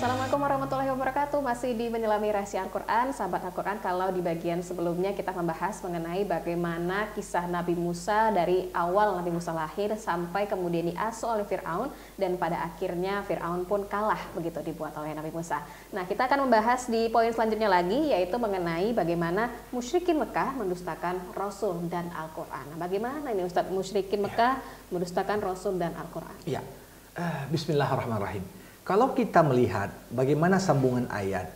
Assalamualaikum warahmatullahi wabarakatuh. Masih di Menyelami Rahasia Al-Quran, sahabat Al-Quran. Kalau di bagian sebelumnya kita membahas mengenai bagaimana kisah Nabi Musa dari awal Nabi Musa lahir sampai kemudian diasuh oleh Fir'aun, dan pada akhirnya Fir'aun pun kalah begitu dibuat oleh Nabi Musa. Nah, kita akan membahas di poin selanjutnya lagi, yaitu mengenai bagaimana musyrikin Mekah mendustakan Rasul dan Al-Quran. Nah, bagaimana ini Ustadz musyrikin Mekah mendustakan Rasul dan Al-Quran? Ya, Bismillahirrahmanirrahim. Kalau kita melihat bagaimana sambungan ayat,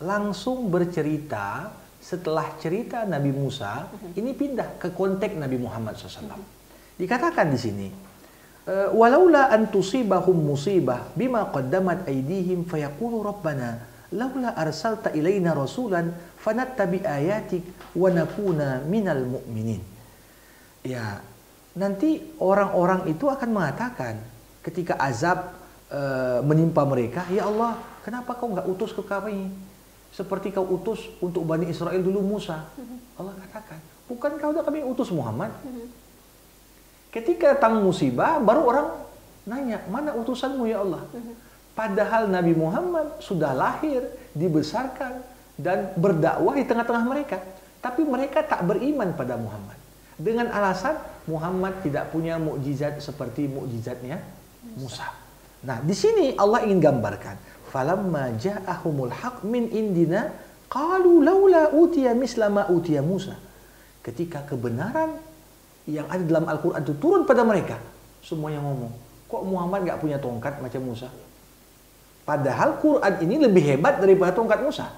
langsung bercerita setelah cerita Nabi Musa, ini pindah ke konteks Nabi Muhammad SAW. Dikatakan di sini, walaula an tusibahum musibah bima qaddamat aydihim fayaqulu rabbana laula arsalta ilaina rasulan fanattabi ayatik wa nakuna minal mu'minin. Ya, nanti orang-orang itu akan mengatakan ketika azab menimpa mereka, ya Allah, kenapa kau nggak utus ke kami seperti kau utus untuk Bani Israel dulu Musa? Allah katakan, bukan kau udah kami utus Muhammad? Ketika datang musibah, baru orang nanya, mana utusanmu ya Allah? Padahal Nabi Muhammad sudah lahir, dibesarkan, dan berdakwah di tengah-tengah mereka. Tapi mereka tak beriman pada Muhammad. Dengan alasan Muhammad tidak punya mukjizat seperti mukjizatnya Musa. Nah, di sini Allah ingin gambarkan, falamma ja'ahumul haq min indina qalu laula utiya misla ma utiya Musa. Ketika kebenaran yang ada dalam Al-Qur'an itu turun pada mereka, semuanya ngomong, kok Muhammad nggak punya tongkat macam Musa? Padahal Quran ini lebih hebat daripada tongkat Musa.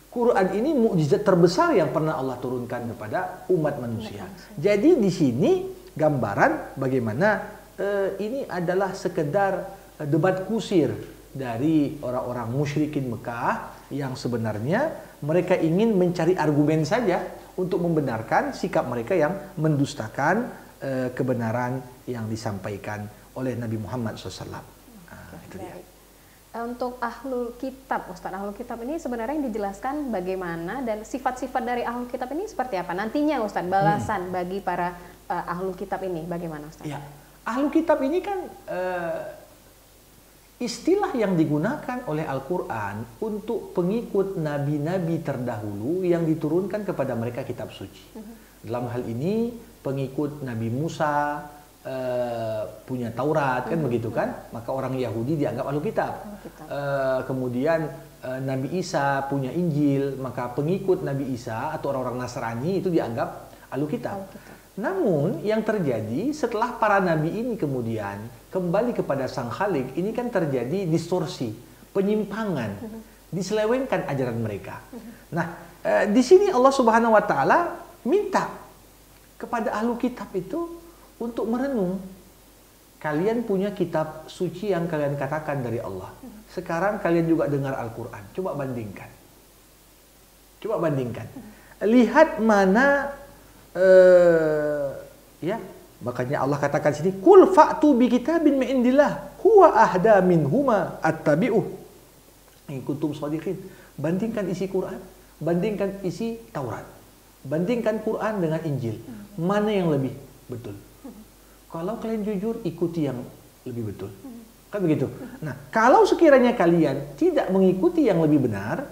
Quran ini mukjizat terbesar yang pernah Allah turunkan kepada umat manusia. Jadi di sini gambaran bagaimana ini adalah sekedar debat kusir dari orang-orang musyrikin Mekah yang sebenarnya mereka ingin mencari argumen saja untuk membenarkan sikap mereka yang mendustakan kebenaran yang disampaikan oleh Nabi Muhammad SAW. Itu dia. Untuk ahlul kitab, Ustadz, ahlul kitab ini sebenarnya yang dijelaskan bagaimana dan sifat-sifat dari ahlul kitab ini seperti apa nantinya, Ustadz, balasan bagi para ahlul kitab ini bagaimana, Ustadz? Ya, ahlul kitab ini kan istilah yang digunakan oleh Al-Quran untuk pengikut nabi-nabi terdahulu yang diturunkan kepada mereka kitab suci. Dalam hal ini pengikut Nabi Musa punya Taurat, kan begitu kan? Maka orang Yahudi dianggap ahlu kitab. Kemudian Nabi Isa punya Injil, maka pengikut Nabi Isa atau orang-orang Nasrani itu dianggap ahlu kitab. Namun yang terjadi setelah para nabi ini kemudian kembali kepada Sang Khalik, ini kan terjadi distorsi, penyimpangan, diselewengkan ajaran mereka. Nah, di sini Allah Subhanahu wa taala minta kepada ahlu kitab itu untuk merenung. Kalian punya kitab suci yang kalian katakan dari Allah. Sekarang kalian juga dengar Al-Qur'an. Coba bandingkan. Coba bandingkan. Lihat mana ya, makanya Allah katakan sini, kul fa'tu bi kitabin min indillah huwa ahda minhuma attabi'uh in kuntum shadiqin. Bandingkan isi Quran, bandingkan isi Taurat, bandingkan Quran dengan Injil, mana yang lebih betul? Kalau kalian jujur, ikuti yang lebih betul, kan begitu. Nah, kalau sekiranya kalian tidak mengikuti yang lebih benar,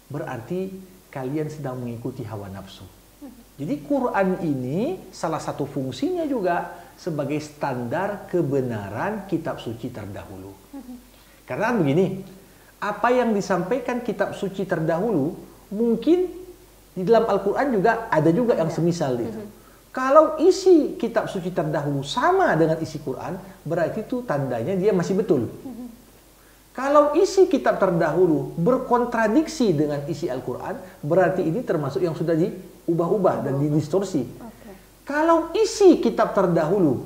berarti kalian sedang mengikuti hawa nafsu. Jadi Quran ini salah satu fungsinya juga sebagai standar kebenaran kitab suci terdahulu. Karena begini, apa yang disampaikan kitab suci terdahulu mungkin di dalam Al-Quran juga ada juga yang semisal itu. Kalau isi kitab suci terdahulu sama dengan isi Quran, berarti itu tandanya dia masih betul. Kalau isi kitab terdahulu berkontradiksi dengan isi Al-Quran, berarti ini termasuk yang sudah diubah-ubah dan didistorsi. Kalau isi kitab terdahulu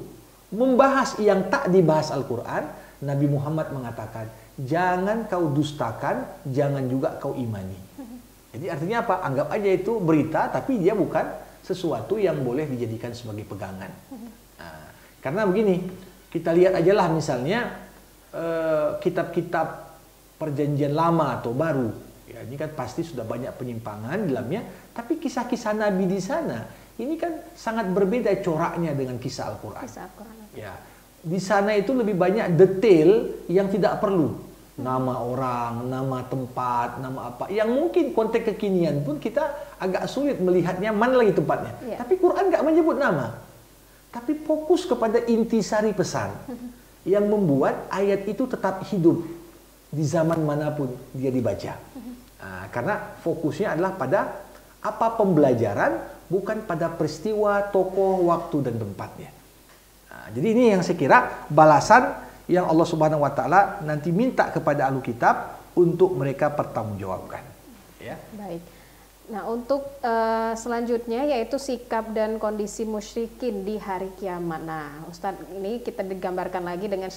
membahas yang tak dibahas Al-Quran, Nabi Muhammad mengatakan, jangan kau dustakan, jangan juga kau imani. Jadi artinya apa? Anggap aja itu berita, tapi dia bukan sesuatu yang boleh dijadikan sebagai pegangan. Nah, karena begini, kita lihat aja lah misalnya, kitab-kitab perjanjian lama atau baru, ya, ini kan pasti sudah banyak penyimpangan di dalamnya, tapi kisah-kisah Nabi di sana ini kan sangat berbeda coraknya dengan kisah Al-Quran. Ya, di sana itu lebih banyak detail yang tidak perlu. Nama orang, nama tempat, nama apa. Yang mungkin konteks kekinian pun kita agak sulit melihatnya mana lagi tempatnya. Tapi Quran nggak menyebut nama. Tapi fokus kepada intisari pesan. Yang membuat ayat itu tetap hidup di zaman manapun dia dibaca. Karena fokusnya adalah pada apa pembelajaran, bukan pada peristiwa, tokoh, waktu, dan tempatnya. Jadi ini yang saya kira balasan yang Allah Subhanahu wa taala nanti minta kepada ahlu kitab untuk mereka pertanggungjawabkan. Ya. Baik. Nah, untuk selanjutnya yaitu sikap dan kondisi musyrikin di hari kiamat. Nah, Ustadz, ini kita digambarkan lagi dengan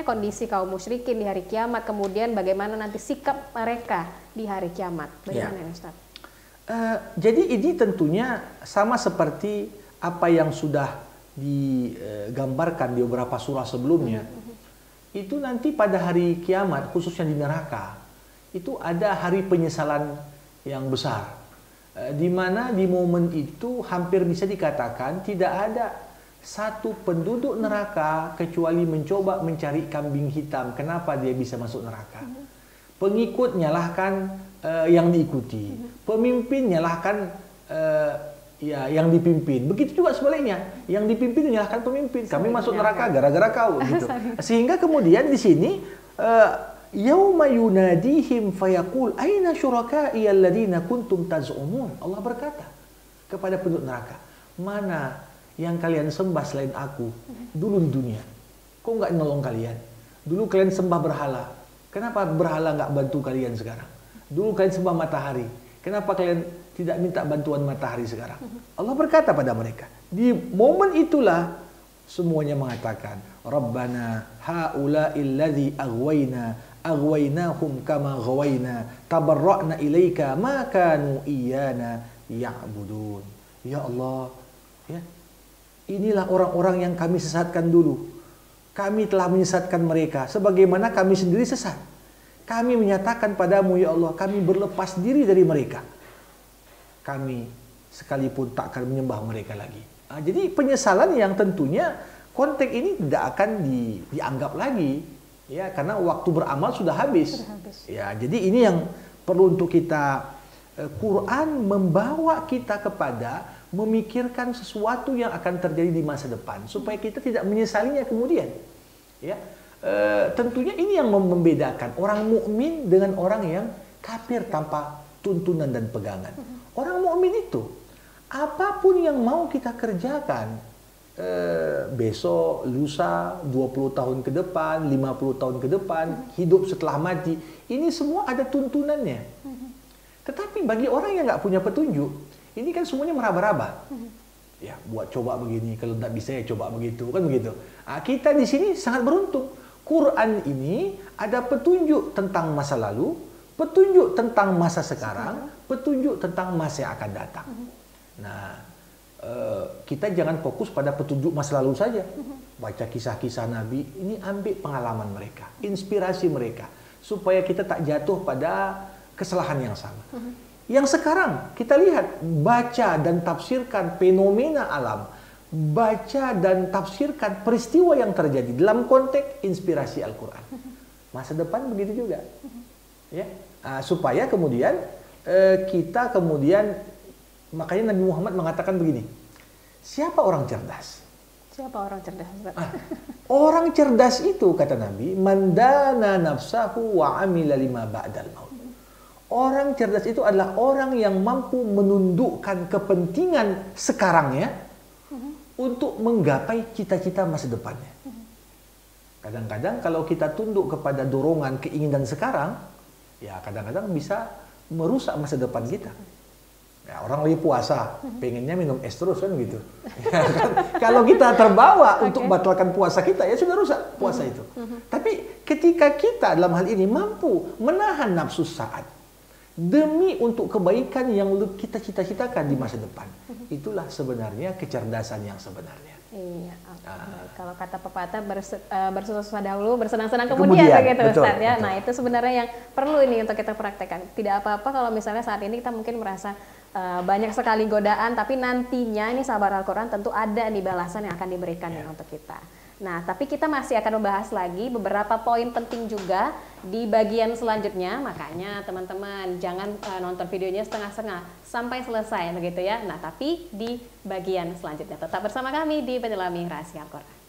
kondisi kaum musyrikin di hari kiamat, kemudian bagaimana nanti sikap mereka di hari kiamat. Bagaimana, Ustadz? Jadi ini tentunya sama seperti apa yang sudah digambarkan di beberapa surah sebelumnya. Itu nanti pada hari kiamat, khususnya di neraka, itu ada hari penyesalan yang besar, di mana di momen itu hampir bisa dikatakan tidak ada satu penduduk neraka kecuali mencoba mencari kambing hitam. Kenapa dia bisa masuk neraka? Pengikut nyalahkan yang diikuti, pemimpin nyalahkan yang dipimpin. Begitu juga sebaliknya, yang dipimpin menyalahkan pemimpin. Kami masuk neraka gara-gara kau, gitu. Sehingga kemudian di sini yauma yunadihim fayaqul aina syuraka'i alladziina kuntum taz'umun. Allah berkata kepada penduduk neraka, mana yang kalian sembah selain aku dulu di dunia? Kok nggak nolong kalian? Dulu kalian sembah berhala. Kenapa berhala nggak bantu kalian sekarang? Dulu kalian sembah matahari. Kenapa kalian tidak minta bantuan matahari sekarang? Allah berkata pada mereka. Di momen itulah semuanya mengatakan, Rabbana haula'il ladzi aghwaynahum kama ghawayna tabarra'na ilaika ma kanu iyana ya'budun. Ya Allah, ya. Inilah orang-orang yang kami sesatkan dulu. Kami telah menyesatkan mereka sebagaimana kami sendiri sesat. Kami menyatakan padamu, ya Allah, kami berlepas diri dari mereka. Kami sekalipun tak akan menyembah mereka lagi. Jadi penyesalan yang tentunya konteks ini tidak akan dianggap lagi, ya, karena waktu beramal sudah habis. Ya, jadi ini yang perlu untuk kita. Quran membawa kita kepada memikirkan sesuatu yang akan terjadi di masa depan supaya kita tidak menyesalinya kemudian. Ya. Tentunya ini yang membedakan orang mukmin dengan orang yang kafir tanpa tuntunan dan pegangan. Orang mukmin itu apapun yang mau kita kerjakan besok, lusa, 20 tahun ke depan, 50 tahun ke depan, hidup setelah mati, ini semua ada tuntunannya. Tetapi bagi orang yang nggak punya petunjuk, ini kan semuanya meraba-raba. Ya, buat coba begini, kalau tidak bisa ya coba begitu, kan begitu. Kita di sini sangat beruntung. Quran ini ada petunjuk tentang masa lalu, petunjuk tentang masa sekarang, petunjuk tentang masa yang akan datang. Nah, kita jangan fokus pada petunjuk masa lalu saja. Baca kisah-kisah Nabi, ini ambil pengalaman mereka, inspirasi mereka, supaya kita tak jatuh pada kesalahan yang sama. Yang sekarang kita lihat, baca dan tafsirkan fenomena alam, baca dan tafsirkan peristiwa yang terjadi dalam konteks inspirasi Al-Quran. Masa depan begitu juga, ya, supaya kemudian kita kemudian, makanya Nabi Muhammad mengatakan begini, siapa orang cerdas? Siapa orang cerdas? Orang cerdas itu, kata Nabi, mandana nafsahu wa amila lima ba'dal maut. Orang cerdas itu adalah orang yang mampu menundukkan kepentingan sekarangnya untuk menggapai cita-cita masa depannya. Kadang-kadang kalau kita tunduk kepada dorongan keinginan sekarang, ya kadang-kadang bisa merusak masa depan kita. Ya, orang lagi puasa, pengennya minum es terus kan gitu. Ya, kan? Kalau kita terbawa untuk batalkan puasa kita, ya sudah rusak puasa itu. Tapi ketika kita dalam hal ini mampu menahan nafsu saat demi untuk kebaikan yang kita cita-citakan di masa depan, itulah sebenarnya kecerdasan yang sebenarnya. Iya, kalau kata pepatah bersusah-susah dahulu, bersenang-senang kemudian begitu, betul, Ustaz, ya. betul. Nah, itu sebenarnya yang perlu ini untuk kita praktekkan. Tidak apa-apa kalau misalnya saat ini kita mungkin merasa banyak sekali godaan, tapi nantinya ini sahabat Al-Quran tentu ada nih balasan yang akan diberikan untuk kita. Nah, tapi kita masih akan membahas lagi beberapa poin penting juga di bagian selanjutnya. Makanya teman-teman jangan nonton videonya setengah-setengah sampai selesai begitu ya. Nah, tapi di bagian selanjutnya tetap bersama kami di Penyelami Rahasia Al-Quran.